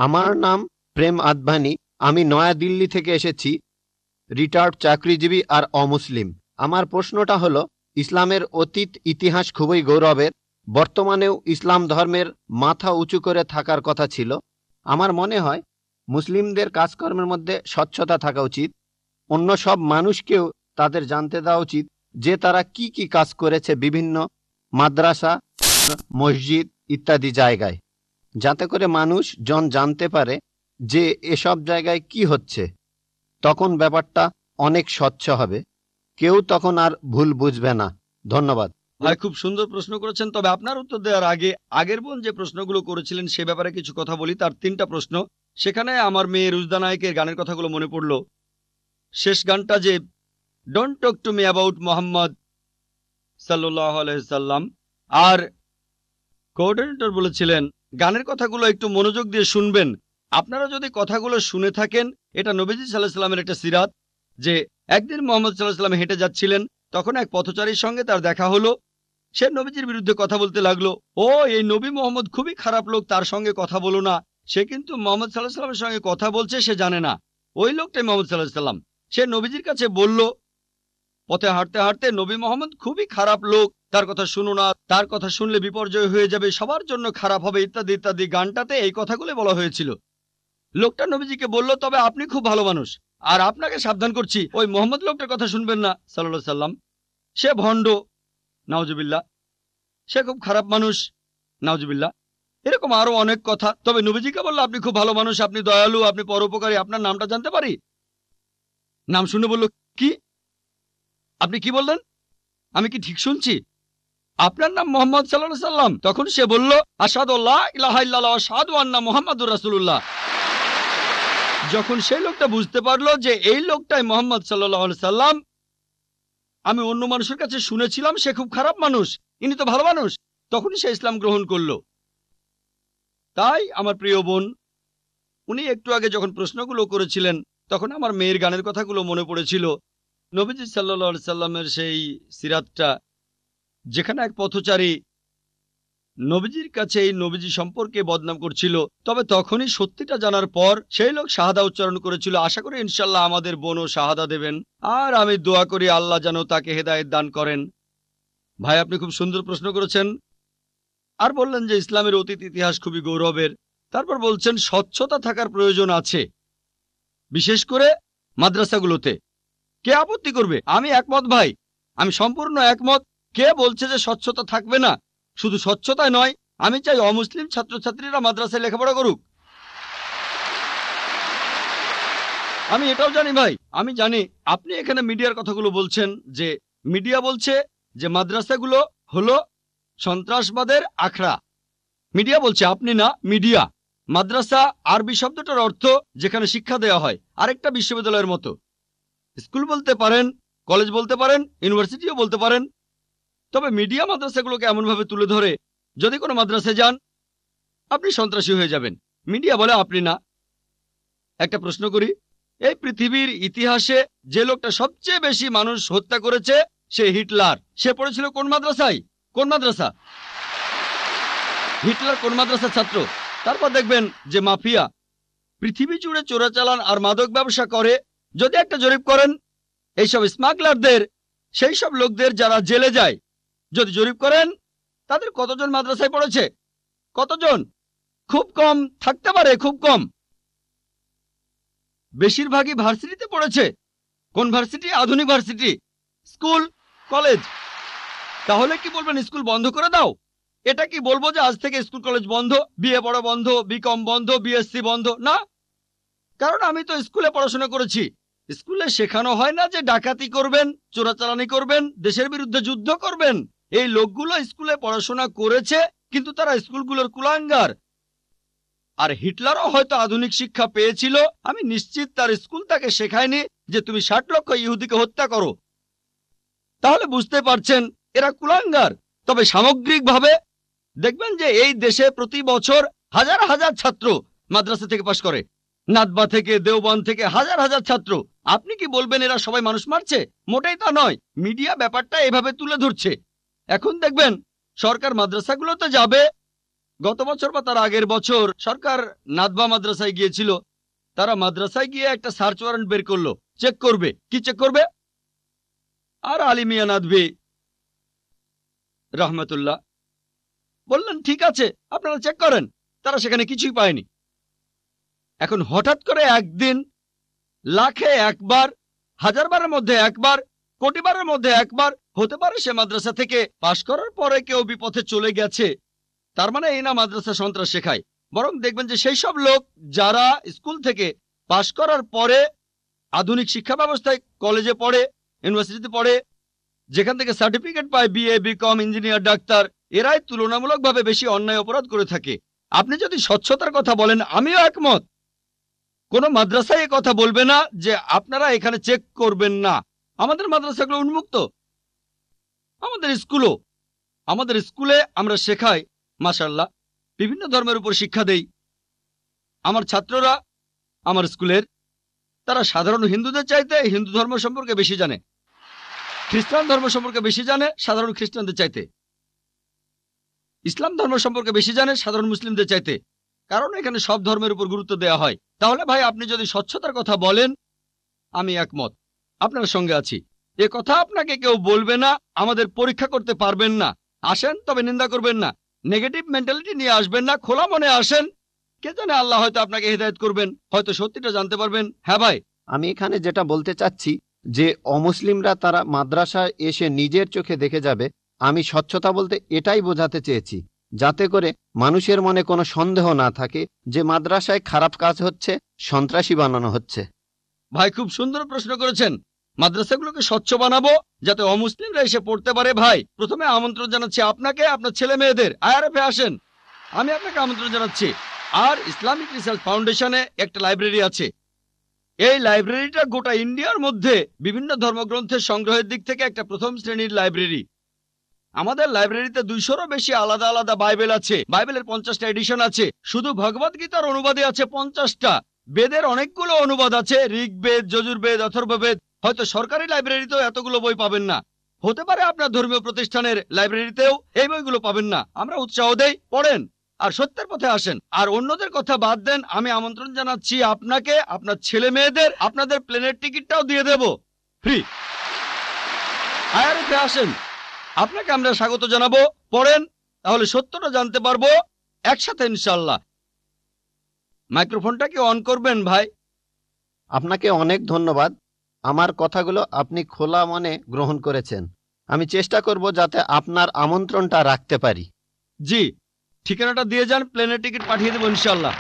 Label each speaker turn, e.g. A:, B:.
A: আমার নাম প্রেম আদভানি। আমি নয়াদিল্লি থেকে এসেছি, রিটায়ার্ড চাকরিজীবী আর অমুসলিম। আমার প্রশ্নটা হলো, ইসলামের অতীত ইতিহাস খুবই গৌরবের। বর্তমানেও ইসলাম ধর্মের মাথা উঁচু করে থাকার কথা ছিল। আমার মনে হয় মুসলিমদের কাজকর্মের মধ্যে স্বচ্ছতা থাকা উচিত। অন্য সব মানুষকেও তাদের জানতে দেওয়া উচিত যে তারা কি কি কাজ করেছে বিভিন্ন মাদ্রাসা, মসজিদ ইত্যাদি জায়গায়, যাতে করে মানুষজন জানতে পারে যে এসব জায়গায় কি হচ্ছে। তখন ব্যাপারটা অনেক স্বচ্ছ হবে, কেউ তখন আর ভুল বুঝবে না। ধন্যবাদ
B: ভাই, খুব সুন্দর প্রশ্ন করেছেন। তবে আপনার উত্তর দেওয়ার আগে আগের বোন যে প্রশ্নগুলো করেছিলেন সে ব্যাপারে কিছু কথা বলি। তার 3টা প্রশ্ন, সেখানে আমার মেয়ে রুজদা নায়কের গানের কথাগুলো মনে পড়লো। শেষ গানটা যে don't talk to me about Mohammad সাল্লাল্লাহু আলাইহি সাল্লাম, আর কোঅর্ডিনেটর বলেছিলেন গানের কথাগুলো একটু মনোযোগ দিয়ে শুনবেন। আপনারা যদি কথাগুলো শুনে থাকেন, এটা নবীজি সাল্লাল্লাহু আলাইহি সাল্লামের একটা সিরাত যে একদিন মোহাম্মদ সাল্লাল্লাহু আলাইহি সাল্লাম হেঁটে যাচ্ছিলেন, তখন এক পথচারীর সঙ্গে তার দেখা হলো। সে নবীজির বিরুদ্ধে কথা বলতে লাগলো, ও এই নবী মোহাম্মদ খুবই খারাপ লোক, তার সঙ্গে কথা বলো না। সে কিন্তু মোহাম্মদ সাল্লাল্লাহু আলাইহি সাল্লামের সঙ্গে কথা বলছে, সে জানে না। ওই লোকটাই মোহাম্মদ সাল্লাল্লাহু আলাইহি সাল্লাম। সে নবীজির কাছে বলল, পথে হাঁটতে হাঁটতে, নবী মোহাম্মদ খুবই খারাপ লোক, তার কথা শুনো না, তার কথা শুনলে বিপর্যয় হয়ে যাবে, সবার জন্য খারাপ হবে, ইত্যাদি ইত্যাদি। গানটাতে এই কথাগুলো বলা হয়েছিল। লোকটা নবীজিকে বলল, তবে আপনি খুব ভালো মানুষ, আর আপনাকে সাবধান করছি ওই মোহাম্মদ লোকটার কথা শুনবেন না সাল্লাল্লাহু আলাইহি সাল্লাম। সে ভণ্ড, নাউজুবিল্লাহ, সে খুব খারাপ মানুষ, নাউজুবিল্লাহ। এরকম আরো অনেক কথা। তবে নবীজিকে বলল, আপনি খুব ভালো মানুষ, আপনি দয়ালু, আপনি পরোপকারী, আপনার নামটা জানতে পারি? নাম শুনে বলল, কি? আপনি কি বললেন? আমি কি ঠিক শুনছি? আপনার নাম মোহাম্মদ সাল্লাল্লাহু আলাইহি সাল্লাম? তখন সে বলল, আশহাদু আল্লা ইলাহা ইল্লাল্লাহ ওয়া আশহাদু আন্না মুহাম্মাদুর রাসূলুল্লাহ। যখন সেই লোকটা বুঝতে পারলো যে এই লোকটাই মোহাম্মদ সাল্লাল্লাহু আলাইহি সাল্লাম, আমি অন্য মানুষের কাছে শুনেছিলাম সে খুব খারাপ মানুষ, ইনি তো ভালো মানুষ, তখনই সে ইসলাম গ্রহণ করলো। তাই আমার প্রিয় বোন, উনি একটু আগে যখন প্রশ্নগুলো করেছিলেন, তখন আমার মেয়ের গানের কথাগুলো মনে পড়েছিল। নবীজি সাল্লাল্লাহু আলাইহি সাল্লামের সেই সিরাতটা, যেখানে এক পথচারী নবীজির কাছে এই নবীজি সম্পর্কে বদনাম করছিল, তবে তখনই সত্যিটা জানার পর সেই লোক শাহাদা উচ্চারণ করেছিল। আশা করি ইনশাল্লাহ আমাদের বোনও শাহাদা দেবেন, আর আমি দোয়া করি আল্লাহ যেন তাকে হেদায়েত দান করেন। ভাই, আপনি খুব সুন্দর প্রশ্ন করেছেন। আর বললেন যে ইসলামের অতীত ইতিহাস খুবই গৌরবের। তারপর বলছেন স্বচ্ছতা থাকার প্রয়োজন আছে, বিশেষ করে মাদ্রাসাগুলোতে। কে আপত্তি করবে? আমি একমত ভাই, আমি সম্পূর্ণ একমত। কে বলছে যে স্বচ্ছতা থাকবে না? শুধু স্বচ্ছতাই নয়, আমি চাই অমুসলিম ছাত্রছাত্রীরা মাদ্রাসায় লেখাপড়া করুক। আমি এটাও জানি ভাই, আমি জানি আপনি এখানে মিডিয়ার কথাগুলো বলছেন, যে মিডিয়া বলছে যে মাদ্রাসাগুলো হলো সন্ত্রাসবাদের আখড়া। মিডিয়া বলছে, আপনি না, মিডিয়া। মাদ্রাসা আরবি শব্দটার অর্থ যেখানে শিক্ষা দেওয়া হয়, আরেকটা বিশ্ববিদ্যালয়ের মতো। স্কুল বলতে পারেন, কলেজ বলতে পারেন, ইউনিভার্সিটিও বলতে পারেন। তবে মিডিয়া মাদ্রাসাগুলোকে এমনভাবে তুলে ধরে, যদি কোনো মাদ্রাসায় যান আপনি সন্ত্রাসী হয়ে যাবেন। মিডিয়া বলে আপনি না। একটা প্রশ্ন করি, এই পৃথিবীর ইতিহাসে যে লোকটা সবচেয়ে বেশি মানুষ হত্যা করেছে সে হিটলার। সে পড়েছিল কোন মাদ্রাসায়? কোন মাদ্রাসা? হিটলার কোন মাদ্রাসার ছাত্র? তারপর দেখবেন যে মাফিয়া পৃথিবী জুড়ে চোরাচালান আর মাদক ব্যবসা করে। যদি একটা জরিপ করেন এইসব স্মাগলারদের, সেই সব লোকদের যারা জেলে যায়, যদি জরিপ করেন তাদের কতজন মাদ্রাসায় পড়েছে? কতজন? খুব কম থাকতে পারে, খুব কম। বেশিরভাগই ভার্সিটিতে পড়েছে। কোন ভার্সিটি? আধুনিক ভার্সিটি, স্কুল, কলেজ। তাহলে কি বলবেন স্কুল বন্ধ করে দাও? এটা কি বলবো যে আজ থেকে স্কুল কলেজ বন্ধ, বিএ পড়া বন্ধ, বিকম বন্ধ, বিএসসি বন্ধ? না, কারণ আমি তো স্কুলে পড়াশোনা করেছি। স্কুলে শেখানো হয় না যে ডাকাতি করবেন, চোরাচালানি করবেন, দেশের বিরুদ্ধে যুদ্ধ করবেন। এই লোকগুলো স্কুলে পড়াশোনা করেছে, কিন্তু তারা স্কুলগুলোর কুলাঙ্গার। আর হিটলারও হয়তো আধুনিক শিক্ষা পেয়েছিল, আমি নিশ্চিত তার স্কুল তাকে শেখায়নি যে তুমি 60 লক্ষ ইহুদিকে হত্যা করো। তাহলে বুঝতে পারছেন এরা কুলাঙ্গার। তবে সামগ্রিকভাবে দেখবেন যে এই দেশে প্রতি বছর হাজার হাজার ছাত্র মাদ্রাসা থেকে পাশ করে, নাদবা থেকে, দেওবন্দ থেকে হাজার হাজার ছাত্র। আপনি কি বলবেন এরা সবাই মানুষ মারছে? মোটেই তা নয়। মিডিয়া ব্যাপারটা এভাবে তুলে ধরছে। এখন দেখবেন সরকার মাদ্রাসাগুলোতে যাবে, গত বছর বা তার আগের বছর সরকার নাদবা মাদ্রাসায় গিয়েছিল। তারা মাদ্রাসায় গিয়ে একটা সার্চ ওয়ারেন্ট বের করলো, চেক করবে। কি চেক করবে? আর আলী মিয়া নাদভি রহমতুল্লাহ বললেন ঠিক আছে, আপনারা চেক করেন। তারা সেখানে কিছুই পায়নি। এখন হঠাৎ করে একদিন লাখে একবার, হাজারবারের মধ্যে একবার, কোটিবারের মধ্যে একবার হতে পারে সে মাদ্রাসা থেকে পাশ করার পরে কেউ বিপথে চলে গেছে। তার মানে এই না মাদ্রাসা সন্ত্রাস শেখায়। বরং দেখবেন যে সেই সব লোক যারা স্কুল থেকে পাশ করার পরে আধুনিক শিক্ষা ব্যবস্থায় কলেজে পড়ে, ইউনিভার্সিটিতে পড়ে, যেখান থেকে সার্টিফিকেট পায় বিএ, বিকম, ইঞ্জিনিয়ার, ডাক্তার, এরাই তুলনামূলকভাবে বেশি অন্যায় অপরাধ করে থাকে। আপনি যদি স্বচ্ছতার কথা বলেন, আমিও একমত। কোন মাদ্রাসায় কথা বলবে না যে আপনারা এখানে চেক করবেন না। আমাদের মাদ্রাসাগুলো উন্মুক্ত, আমাদের স্কুলে আমরা শেখাই মাশাআল্লাহ, বিভিন্ন ধর্মের উপর শিক্ষা দেই। আমার ছাত্ররা আমার স্কুলের, তারা সাধারণ হিন্দুদের চাইতে হিন্দু ধর্ম সম্পর্কে বেশি জানে, খ্রিস্টান ধর্ম সম্পর্কে বেশি জানে সাধারণ খ্রিস্টানদের চাইতে, ইসলাম ধর্ম সম্পর্কে বেশি জানে সাধারণ মুসলিমদের চাইতে, কারণ এখানে সব ধর্মের উপর গুরুত্ব দেওয়া হয়। তাহলে ভাই আপনি যদি স্বচ্ছতার কথা বলেন, আমি একমত, আপনার সঙ্গে আছি। এ কথা আপনাকে কেউ বলবে না, আমাদের পরীক্ষা করতে পারবেন না। আসেন, তবে নিন্দা করবেন না, নেগেটিভ মেন্টালিটি নিয়ে আসবেন না, খোলা মনে আসেন। কে জানে আল্লাহ হয়তো আপনাকে হিদায়াত করবেন, হয়তো সত্যিটা জানতে পারবেন। হ্যাঁ ভাই,
A: আমি এখানে যেটা বলতে চাচ্ছি যে অমুসলিমরা তারা মাদ্রাসায় এসে নিজের চোখে দেখে যাবে। আমি স্বচ্ছতা বলতে এটাই বোঝাতে চেয়েছি, যাতে করে মানুষের মনে কোনো সন্দেহ না থাকে যে মাদ্রাসায় খারাপ কাজ হচ্ছে, সন্ত্রাসী বানানো হচ্ছে।
B: ভাই খুব সুন্দর প্রশ্ন করেছেন। মাদ্রাসাগুলোকে স্বচ্ছ বানাবো যাতে অমুসলিমরা এসে পড়তে পারে। ভাই প্রথমে আমন্ত্রণ জানাচ্ছি আপনাকে, আপনার ছেলে মেয়েদের আইআরএফে আসেন, আমি আপনাকে আমন্ত্রণ জানাচ্ছি। আর ইসলামিক রিসার্চ ফাউন্ডেশনে একটা লাইব্রেরি আছে। এই লাইব্রেরিটা গোটা ইন্ডিয়ার মধ্যে বিভিন্ন ধর্মগ্রন্থের সংগ্রহের দিক থেকে একটা প্রথম শ্রেণীর লাইব্রেরি। আমাদের লাইব্রেরিতে 200-রও বেশি আলাদা আলাদা বাইবেল আছে। বাইবেলের 50টা এডিশন আছে। শুধু ভগবদ গীতার অনুবাদে আছে 50টা। বেদের অনেকগুলো অনুবাদ আছে, ঋগ্বেদ, যজুর্বেদ, অথর্ববেদ। হয়তো সরকারি লাইব্রেরিতেও এতগুলো বই পাবেন না, হতে পারে আপনার ধর্মীয় প্রতিষ্ঠানের লাইব্রেরিতেও এই বইগুলো পাবেন না। আমরা উৎসাহ দেই, পড়েন আর সত্যের পথে আসেন। আর অন্যদের কথা বাদ দেন, আমি আমন্ত্রণ জানাচ্ছি আপনাকে, আপনার ছেলে মেয়েদের, আপনাদের প্লেনের টিকিটটাও দিয়ে দেব ফ্রি। আইআরএফে আসেন, আপনাকে আমরা স্বাগত জানাবো। পড়েন, তাহলে সত্যটা জানতে পারবো একসাথে ইনশাআল্লাহ। মাইক্রোফোনটা কি অন করবেন ভাই?
A: আপনাকে অনেক ধন্যবাদ। আমার কথাগুলো আপনি খোলা মনে গ্রহণ করেছেন। আমি চেষ্টা করব যাতে আপনার আমন্ত্রণটা রাখতে পারি।
B: জি, ঠিকানাটা দিয়ে যান, প্লেনের টিকিট পাঠিয়ে দেবো ইনশাআল্লাহ।